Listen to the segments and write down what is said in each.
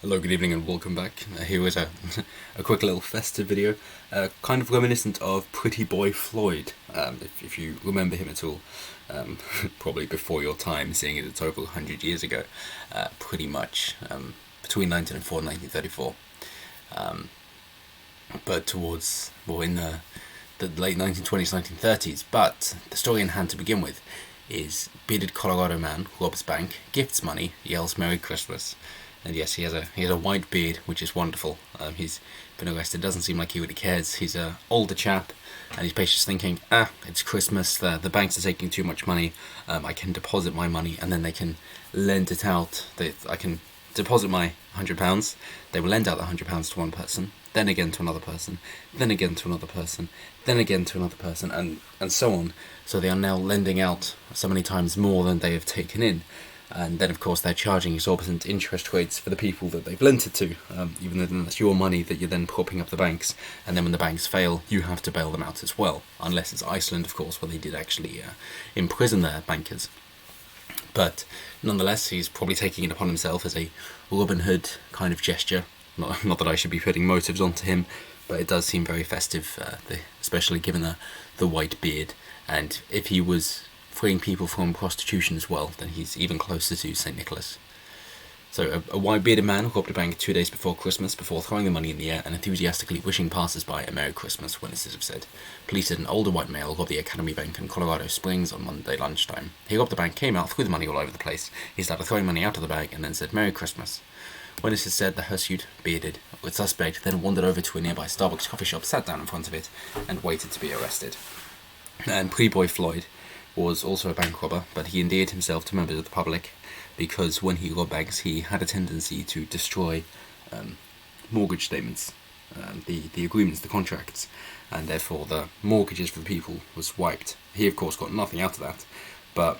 Hello, good evening, and welcome back. Here was a quick little festive video, kind of reminiscent of Pretty Boy Floyd, if you remember him at all. Probably before your time, seeing it it's over 100 years ago, pretty much, between 1904 and 1934. But towards, well, in the late 1920s, 1930s. But the story in hand to begin with is bearded Colorado man robs bank, gifts money, yells Merry Christmas. And yes, he has a white beard, which is wonderful. He's been arrested. Doesn't seem like he really cares. He's a older chap, and he's basically just thinking, it's Christmas. The banks are taking too much money. I can deposit my money, and then they can lend it out. I can deposit my £100. They will lend out the £100 to one person, then again to another person, then again to another person, then again to another person, and so on. So they are now lending out so many times more than they have taken in. And then, of course, they're charging exorbitant interest rates for the people that they've lent it to, even though that's your money that you're then propping up the banks. And then when the banks fail, you have to bail them out as well. Unless it's Iceland, of course, where they did actually imprison their bankers. But nonetheless, he's probably taking it upon himself as a Robin Hood kind of gesture. Not that I should be putting motives onto him, but it does seem very festive, especially given the white beard. And if he was freeing people from prostitution as well, then he's even closer to St. Nicholas. So a white-bearded man robbed a bank 2 days before Christmas before throwing the money in the air and enthusiastically wishing passers-by a Merry Christmas, witnesses have said. Police said an older white male robbed the Academy Bank in Colorado Springs on Monday lunchtime. He robbed the bank, came out, threw the money all over the place. He started throwing money out of the bag and then said Merry Christmas. Witnesses said the hirsute, bearded suspect then wandered over to a nearby Starbucks coffee shop, sat down in front of it, and waited to be arrested. And Pretty Boy Floyd was also a bank robber, but he endeared himself to members of the public because when he robbed banks, he had a tendency to destroy mortgage statements, the agreements, the contracts, and therefore the mortgages for the people was wiped. He, of course, got nothing out of that, but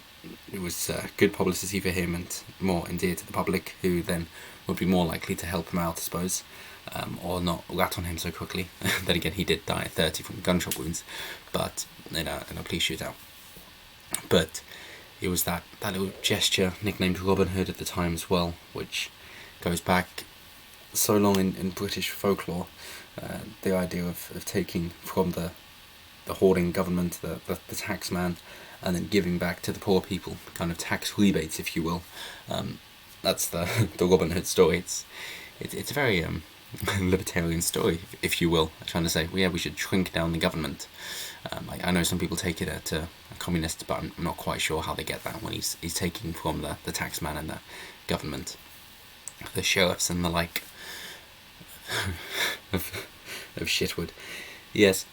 it was good publicity for him and more endeared to the public, who then would be more likely to help him out, I suppose, or not rat on him so quickly. Then again, he did die at 30 from gunshot wounds, but in a police shootout. But it was that little gesture, nicknamed Robin Hood at the time as well, which goes back so long in British folklore. The idea of taking from the hoarding government, the tax man, and then giving back to the poor people, kind of tax rebates, if you will. That's the Robin Hood story. It's a very libertarian story, if you will. I'm trying to say, well, yeah, we should shrink down the government. I know some people take it at a communist, but I'm not quite sure how they get that when he's taking from the taxman and the government, the sheriffs and the like of Shitwood. Yes.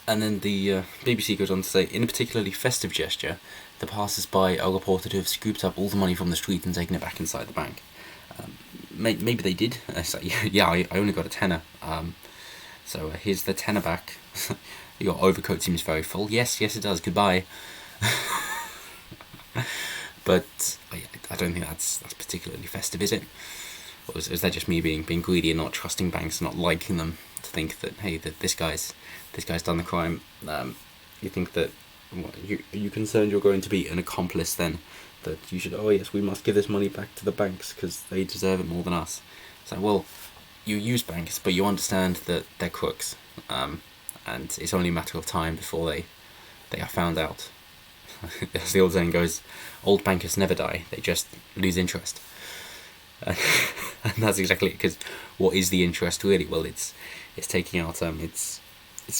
And then the BBC goes on to say, in a particularly festive gesture, the passers-by are reported to have scooped up all the money from the street and taken it back inside the bank. Maybe they did. I only got a tenner. So here's the tenner back. Your overcoat seems very full. Yes, it does. Goodbye. But I don't think that's particularly festive, is it? Or is that just me being greedy and not trusting banks and not liking them, to think that, hey, that this guy's done the crime? You think that are you concerned you're going to be an accomplice then? That you should, oh yes, we must give this money back to the banks because they deserve it more than us. So, well, you use banks, but you understand that they're crooks, and it's only a matter of time before they are found out. As the old saying goes, old bankers never die, they just lose interest. And that's exactly it, because what is the interest really? Well, it's taking out, it's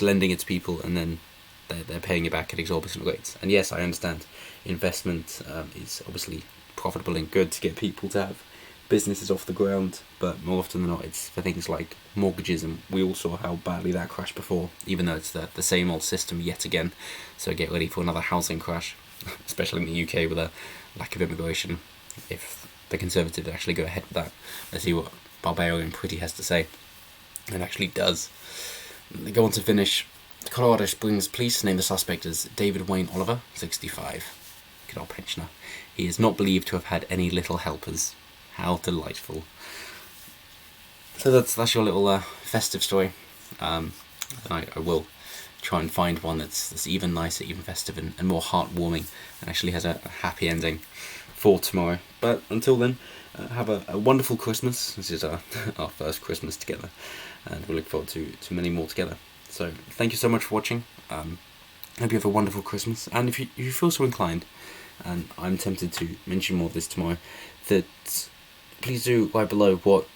lending it to people, and then they're paying it back at exorbitant rates. And yes, I understand investment is obviously profitable and good to get people to have businesses off the ground, but more often than not it's for things like mortgages, and we all saw how badly that crashed before, even though it's the same old system yet again. So get ready for another housing crash, especially in the UK with a lack of immigration, if the Conservatives actually go ahead with that. Let's see what Barbarian Pretty has to say. It actually does. They go on to finish. Colorado Springs police name the suspect as David Wayne Oliver, 65. Good old pensioner. He is not believed to have had any little helpers. How delightful. So that's your little festive story. And I will try and find one that's even nicer, even festive, and more heartwarming, and actually has a happy ending for tomorrow. But until then, Have a wonderful Christmas. This is our, our first Christmas together, and we look forward to many more together. So thank you so much for watching. I hope you have a wonderful Christmas, and if you feel so inclined, and I'm tempted to mention more of this tomorrow, that please do write below what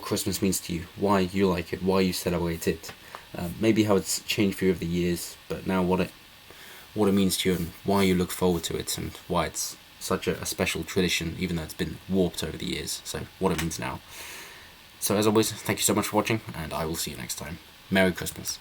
Christmas means to you, why you like it, why you celebrate it, maybe how it's changed for you over the years, but now what it means to you and why you look forward to it and why it's such a special tradition, even though it's been warped over the years. So what it means now. So as always, thank you so much for watching, and I will see you next time. Merry Christmas.